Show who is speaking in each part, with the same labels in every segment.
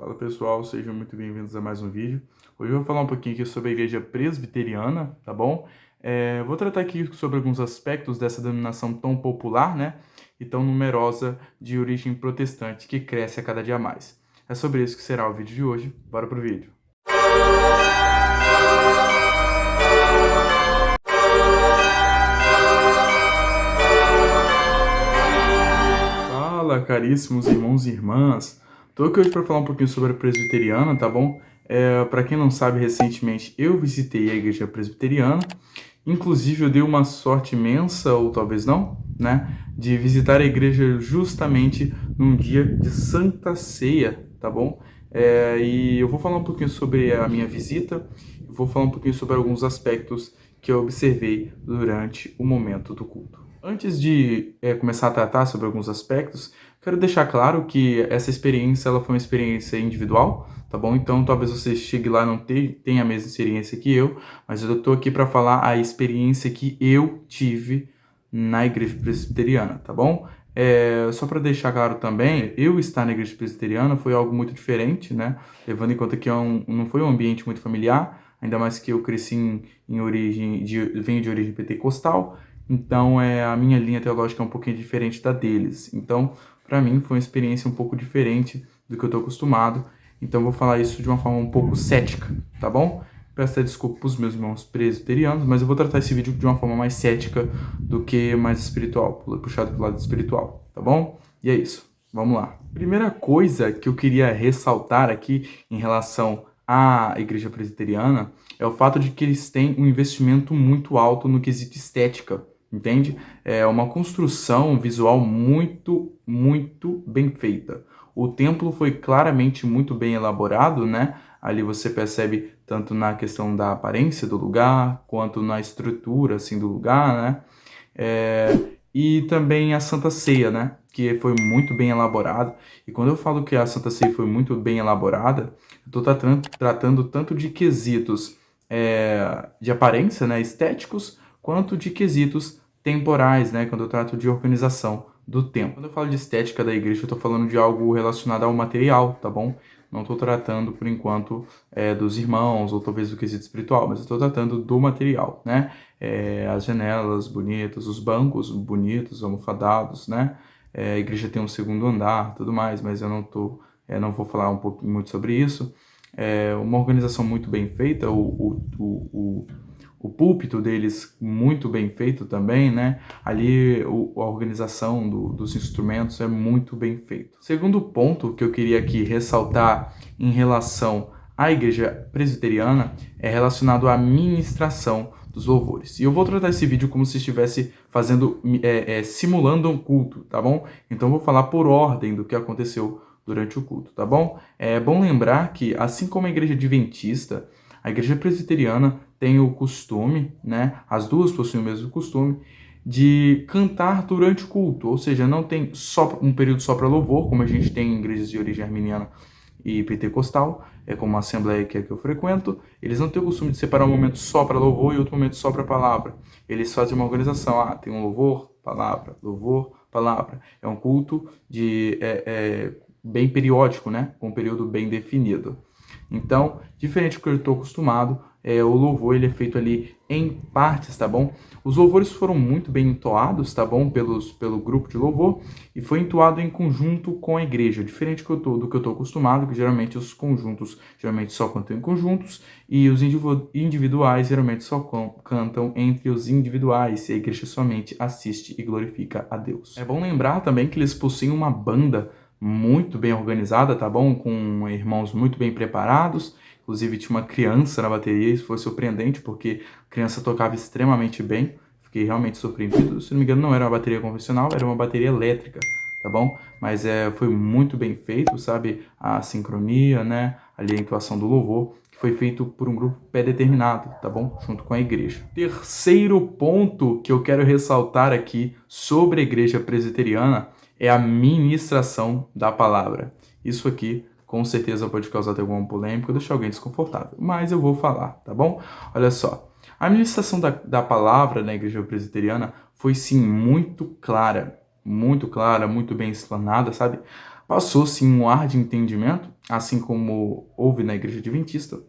Speaker 1: Fala pessoal, sejam muito bem-vindos a mais um vídeo. Hoje eu vou falar um pouquinho aqui sobre a igreja presbiteriana, tá bom? Vou tratar aqui sobre alguns aspectos dessa denominação tão popular, né? E tão numerosa de origem protestante, que cresce a cada dia mais. É sobre isso que será o vídeo de hoje. Bora pro vídeo. Fala, caríssimos irmãos e irmãs. Tô aqui hoje para falar um pouquinho sobre a presbiteriana, tá bom? Para quem não sabe, recentemente eu visitei a igreja presbiteriana. Inclusive, eu dei uma sorte imensa, ou talvez não, né? De visitar a igreja justamente num dia de Santa Ceia, tá bom? E eu vou falar um pouquinho sobre a minha visita, vou falar um pouquinho sobre alguns aspectos que eu observei durante o momento do culto. Antes de começar a tratar sobre alguns aspectos, quero deixar claro que essa experiência ela foi uma experiência individual, tá bom? Então talvez você chegue lá e não tenha a mesma experiência que eu, mas eu estou aqui para falar a experiência que eu tive na igreja presbiteriana, tá bom? Só para deixar claro também, eu estar na igreja presbiteriana foi algo muito diferente, né? Levando em conta que não foi um ambiente muito familiar, ainda mais que eu cresci venho de origem pentecostal. Então, a minha linha teológica é um pouquinho diferente da deles. Então, para mim, foi uma experiência um pouco diferente do que eu estou acostumado. Então, eu vou falar isso de uma forma um pouco cética, tá bom? Peço até desculpa para os meus irmãos presbiterianos, mas eu vou tratar esse vídeo de uma forma mais cética do que mais espiritual, puxado para o lado espiritual, tá bom? E é isso, vamos lá. Primeira coisa que eu queria ressaltar aqui em relação à igreja presbiteriana é o fato de que eles têm um investimento muito alto no quesito estética. Entende? É uma construção visual muito, muito bem feita. O templo foi claramente muito bem elaborado, né? Ali você percebe tanto na questão da aparência do lugar, quanto na estrutura, assim, do lugar, né? E também a Santa Ceia, né? Que foi muito bem elaborada. E quando eu falo que a Santa Ceia foi muito bem elaborada, eu estou tratando tanto de quesitos de aparência, né? Estéticos, quanto de quesitos temporais, né? Quando eu trato de organização do tempo. Quando eu falo de estética da igreja, eu estou falando de algo relacionado ao material, tá bom? Não estou tratando, por enquanto, dos irmãos, ou talvez do quesito espiritual, mas estou tratando do material, né? As janelas bonitas, os bancos bonitos, almofadados, né? A igreja tem um segundo andar, tudo mais, mas eu não vou falar um pouquinho muito sobre isso. Uma organização muito bem feita, o púlpito deles muito bem feito também, né? Ali a organização dos instrumentos é muito bem feito. Segundo ponto que eu queria aqui ressaltar em relação à igreja presbiteriana é relacionado à ministração dos louvores. E eu vou tratar esse vídeo como se estivesse simulando um culto, tá bom? Então eu vou falar por ordem do que aconteceu durante o culto, tá bom? É bom lembrar que, assim como a igreja adventista, a igreja presbiteriana tem o costume, né? As duas possuem o mesmo costume de cantar durante o culto, ou seja, não tem só um período só para louvor, como a gente tem em igrejas de origem arminiana e pentecostal, como a assembleia que eu frequento. Eles não têm o costume de separar um momento só para louvor e outro momento só para palavra. Eles fazem uma organização, tem um louvor, palavra. É um culto bem periódico, né? Com um período bem definido. Então, diferente do que eu estou acostumado, o louvor ele é feito ali em partes, tá bom? Os louvores foram muito bem entoados, tá bom? Pelo grupo de louvor, e foi entoado em conjunto com a igreja, diferente do que eu estou acostumado, que geralmente os conjuntos só cantam em conjuntos, e os individuais geralmente só cantam entre os individuais, e a igreja somente assiste e glorifica a Deus. É bom lembrar também que eles possuem uma banda muito bem organizada, tá bom? Com irmãos muito bem preparados. Inclusive tinha uma criança na bateria, isso foi surpreendente, porque a criança tocava extremamente bem. Fiquei realmente surpreendido. Se não me engano, não era uma bateria convencional, era uma bateria elétrica, tá bom? Mas foi muito bem feito, sabe? A sincronia, né? Ali a entoação do louvor, que foi feito por um grupo pré-determinado, tá bom? Junto com a igreja. Terceiro ponto que eu quero ressaltar aqui sobre a igreja presbiteriana é a ministração da palavra. Isso aqui, com certeza, pode causar até alguma polêmica, deixar alguém desconfortável, mas eu vou falar, tá bom? Olha só, a ministração da palavra na igreja presbiteriana foi, sim, muito clara, muito bem explanada, sabe? Passou sim um ar de entendimento, assim como houve na Igreja Adventista.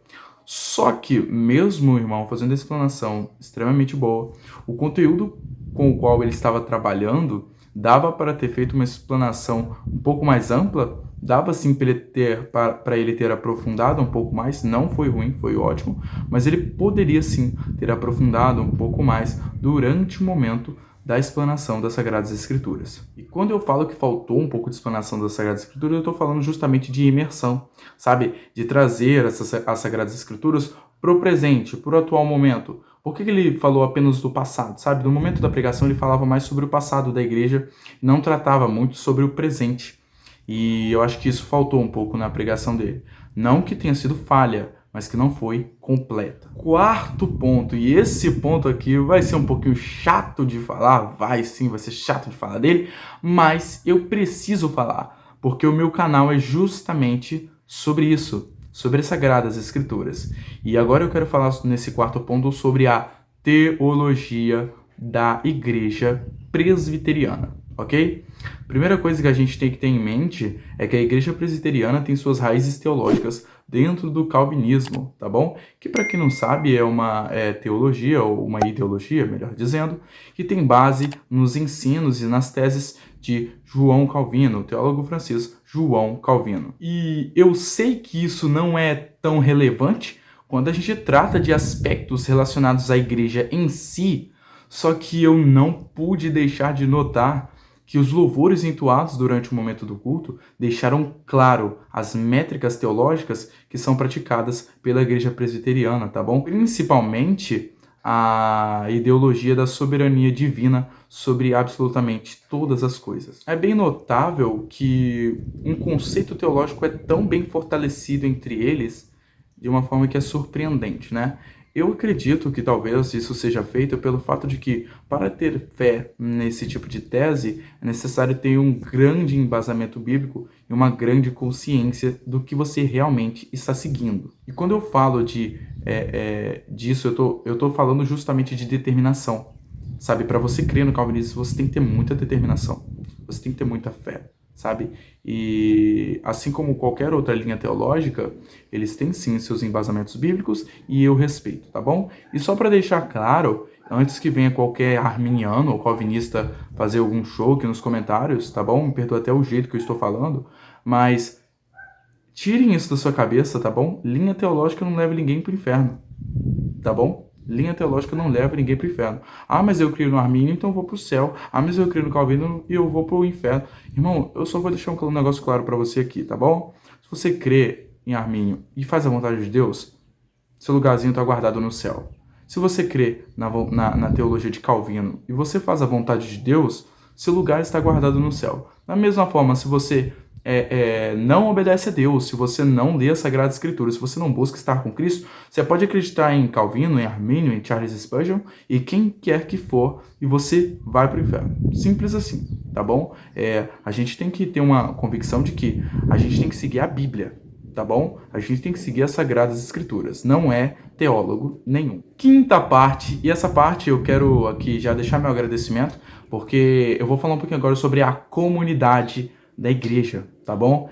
Speaker 1: Só que, mesmo o irmão fazendo a explanação extremamente boa, o conteúdo com o qual ele estava trabalhando dava para ter feito uma explanação um pouco mais ampla, dava sim para ele ter aprofundado um pouco mais, não foi ruim, foi ótimo, mas ele poderia sim ter aprofundado um pouco mais durante o momento da explanação das Sagradas Escrituras. E quando eu falo que faltou um pouco de explanação das Sagradas Escrituras, eu estou falando justamente de imersão, sabe? De trazer as Sagradas Escrituras para o presente, para o atual momento. Por que ele falou apenas do passado, sabe? No momento da pregação ele falava mais sobre o passado da igreja, não tratava muito sobre o presente. E eu acho que isso faltou um pouco na pregação dele. Não que tenha sido falha, mas que não foi completa. Quarto ponto, e esse ponto aqui vai ser um pouquinho chato de falar, vai sim, vai ser chato de falar dele, mas eu preciso falar, porque o meu canal é justamente sobre isso, sobre as Sagradas Escrituras. E agora eu quero falar nesse quarto ponto sobre a teologia da Igreja Presbiteriana, ok? Primeira coisa que a gente tem que ter em mente é que a Igreja Presbiteriana tem suas raízes teológicas dentro do calvinismo, tá bom? Que, para quem não sabe, é uma teologia, ou uma ideologia, melhor dizendo, que tem base nos ensinos e nas teses de João Calvino, o teólogo francês João Calvino. E eu sei que isso não é tão relevante quando a gente trata de aspectos relacionados à igreja em si, só que eu não pude deixar de notar que os louvores entoados durante o momento do culto deixaram claro as métricas teológicas que são praticadas pela igreja presbiteriana, tá bom? Principalmente a ideologia da soberania divina sobre absolutamente todas as coisas. É bem notável que um conceito teológico é tão bem fortalecido entre eles de uma forma que é surpreendente, né? Eu acredito que talvez isso seja feito pelo fato de que, para ter fé nesse tipo de tese, é necessário ter um grande embasamento bíblico e uma grande consciência do que você realmente está seguindo. E quando eu falo disso, eu estou falando justamente de determinação. Sabe, para você crer no calvinismo, você tem que ter muita determinação, você tem que ter muita fé, sabe? E assim como qualquer outra linha teológica, eles têm sim seus embasamentos bíblicos e eu respeito, tá bom? E só para deixar claro, antes que venha qualquer arminiano ou calvinista fazer algum show aqui nos comentários, tá bom? Me perdoa até o jeito que eu estou falando, mas tirem isso da sua cabeça, tá bom? Linha teológica não leva ninguém pro inferno, tá bom? Linha teológica não leva ninguém para o inferno. Ah, mas eu creio no Armínio, então eu vou para o céu. Ah, mas eu creio no Calvino e eu vou para o inferno. Irmão, eu só vou deixar um negócio claro para você aqui, tá bom? Se você crê em Armínio e faz a vontade de Deus, seu lugarzinho está guardado no céu. Se você crê na teologia de Calvino e você faz a vontade de Deus, seu lugar está guardado no céu. Da mesma forma, se você não obedece a Deus, se você não lê a Sagrada Escritura, se você não busca estar com Cristo, você pode acreditar em Calvino, em Armínio, em Charles Spurgeon e quem quer que for, e você vai para o inferno. Simples assim, tá bom? A gente tem que ter uma convicção de que a gente tem que seguir a Bíblia, tá bom? A gente tem que seguir as Sagradas Escrituras, não é teólogo nenhum. Quinta parte, e essa parte eu quero aqui já deixar meu agradecimento, porque eu vou falar um pouquinho agora sobre a comunidade da igreja, tá bom?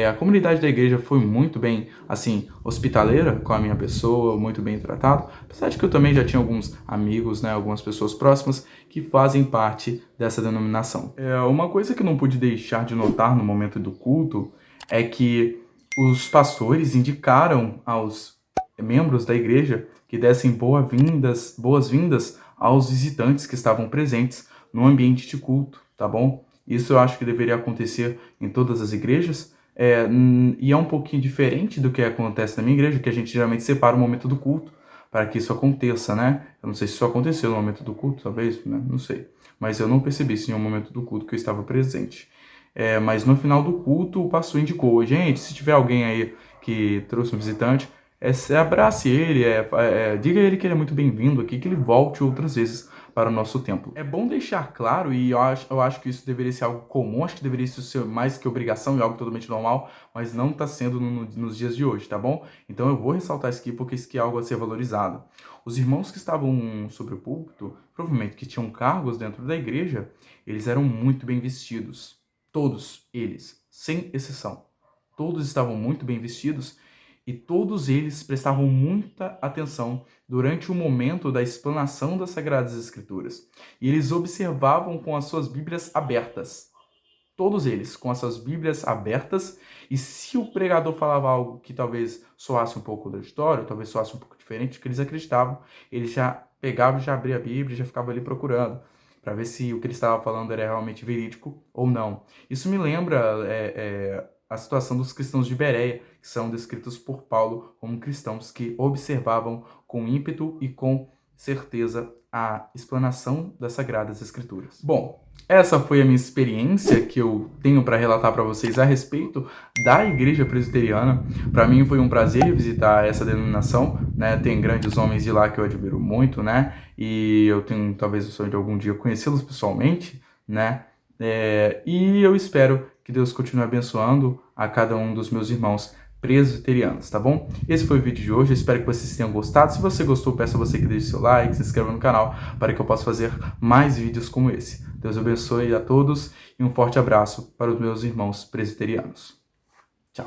Speaker 1: A comunidade da igreja foi muito bem, assim, hospitaleira com a minha pessoa, muito bem tratado, apesar de que eu também já tinha alguns amigos, né, algumas pessoas próximas que fazem parte dessa denominação. Uma coisa que eu não pude deixar de notar no momento do culto é que os pastores indicaram aos membros da igreja que dessem boas-vindas aos visitantes que estavam presentes no ambiente de culto, tá bom? Isso eu acho que deveria acontecer em todas as igrejas, e é um pouquinho diferente do que acontece na minha igreja, que a gente geralmente separa o momento do culto para que isso aconteça, né? Eu não sei se isso aconteceu no momento do culto, talvez, né? Não sei. Mas eu não percebi isso em um momento do culto que eu estava presente. Mas no final do culto, o pastor indicou, gente, se tiver alguém aí que trouxe um visitante, abrace ele, diga a ele que ele é muito bem-vindo aqui, que ele volte outras vezes para o nosso templo. É bom deixar claro, e eu acho que isso deveria ser algo comum, acho que deveria ser mais que obrigação e algo totalmente normal, mas não está sendo nos dias de hoje, tá bom? Então eu vou ressaltar isso aqui porque isso aqui é algo a ser valorizado. Os irmãos que estavam sobre o púlpito, provavelmente que tinham cargos dentro da igreja, eles eram muito bem vestidos. Todos eles, sem exceção. Todos estavam muito bem vestidos e todos eles prestavam muita atenção durante o momento da explanação das Sagradas Escrituras. E eles observavam com as suas Bíblias abertas. Todos eles com as suas Bíblias abertas, e se o pregador falava algo que talvez soasse um pouco contraditório, talvez soasse um pouco diferente do que eles acreditavam, eles já pegavam, já abriam a Bíblia e já ficavam ali procurando, para ver se o que ele estava falando era realmente verídico ou não. Isso me lembra a situação dos cristãos de Bereia, que são descritos por Paulo como cristãos que observavam com ímpeto e com certeza a explanação das Sagradas Escrituras. Bom, essa foi a minha experiência que eu tenho para relatar para vocês a respeito da Igreja Presbiteriana. Para mim foi um prazer visitar essa denominação, né? Tem grandes homens de lá que eu admiro muito, né? E eu tenho talvez o sonho de algum dia conhecê-los pessoalmente, né? E eu espero que Deus continue abençoando a cada um dos meus irmãos presbiterianos, tá bom? Esse foi o vídeo de hoje, eu espero que vocês tenham gostado. Se você gostou, peço a você que deixe seu like, se inscreva no canal para que eu possa fazer mais vídeos como esse. Deus abençoe a todos e um forte abraço para os meus irmãos presbiterianos. Tchau!